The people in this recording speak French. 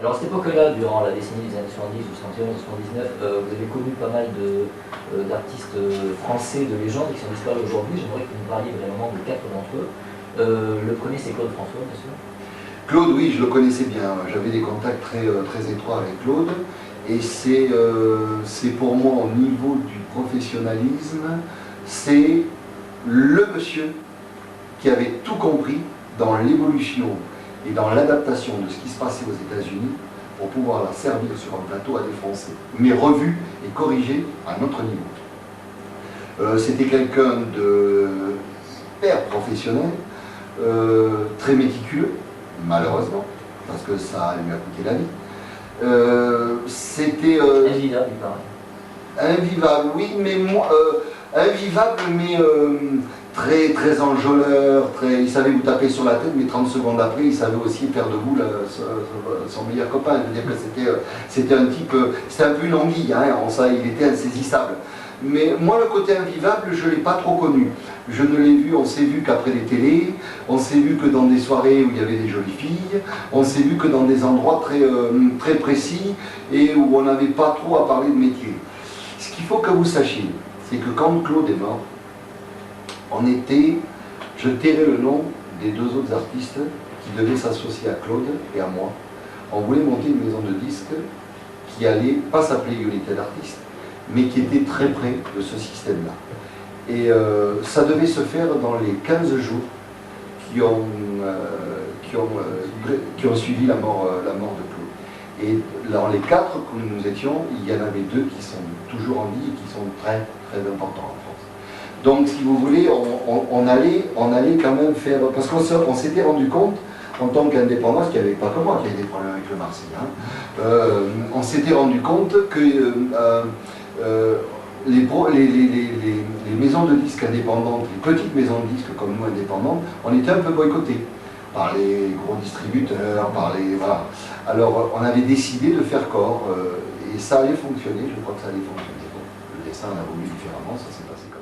Alors à cette époque-là, durant la décennie des années 70, 71, 79, vous avez connu pas mal d'artistes français de légende qui sont disparus aujourd'hui. J'aimerais que vous me parliez vraiment de 4 d'entre eux. Le premier, c'est Claude François, bien sûr. Claude, oui, je le connaissais bien. J'avais des contacts très étroits avec Claude. Et c'est pour moi, au niveau du professionnalisme, c'est le monsieur qui avait tout compris dans l'évolution et dans l'adaptation de ce qui se passait aux États-Unis pour pouvoir la servir sur un plateau à des Français, mais revu et corrigé à notre niveau. C'était quelqu'un de hyper professionnel, très méticuleux, malheureusement, parce que ça lui a coûté la vie. C'était... invivable, il paraît. Invivable, oui, mais moi... invivable, mais très enjôleur, il savait vous taper sur la tête, mais 30 secondes après, il savait aussi faire de vous son meilleur copain. Je veux dire que c'était un type... C'était un peu une anguille, hein, il était insaisissable. Mais moi, le côté invivable, je ne l'ai pas trop connu. Je ne l'ai vu, on s'est vu qu'après les télés, on s'est vu que dans des soirées où il y avait des jolies filles, on s'est vu que dans des endroits très précis et où on n'avait pas trop à parler de métier. Ce qu'il faut que vous sachiez, c'est que quand Claude est mort, on était, je tairai le nom des 2 autres artistes qui devaient s'associer à Claude et à moi. On voulait monter une maison de disques qui allait pas s'appeler Unité d'artistes, mais qui était très près de ce système-là. Et ça devait se faire dans les 15 jours qui ont suivi la mort de Claude. Et dans les 4 que nous étions, il y en avait 2 qui sont toujours en vie et qui sont très importants en France. Donc si vous voulez, on allait quand même faire... Parce qu'on s'était rendu compte, en tant qu'indépendant, parce qu'il n'y avait pas que moi qui avait des problèmes avec le Marseille, hein, on s'était rendu compte que les maisons de disques indépendantes, les petites maisons de disques comme nous indépendantes, on était un peu boycottés par les gros distributeurs, voilà. Alors on avait décidé de faire corps et ça allait fonctionner, je crois que ça allait fonctionner. Bon, le dessin a voulu différemment, ça s'est passé comme ça.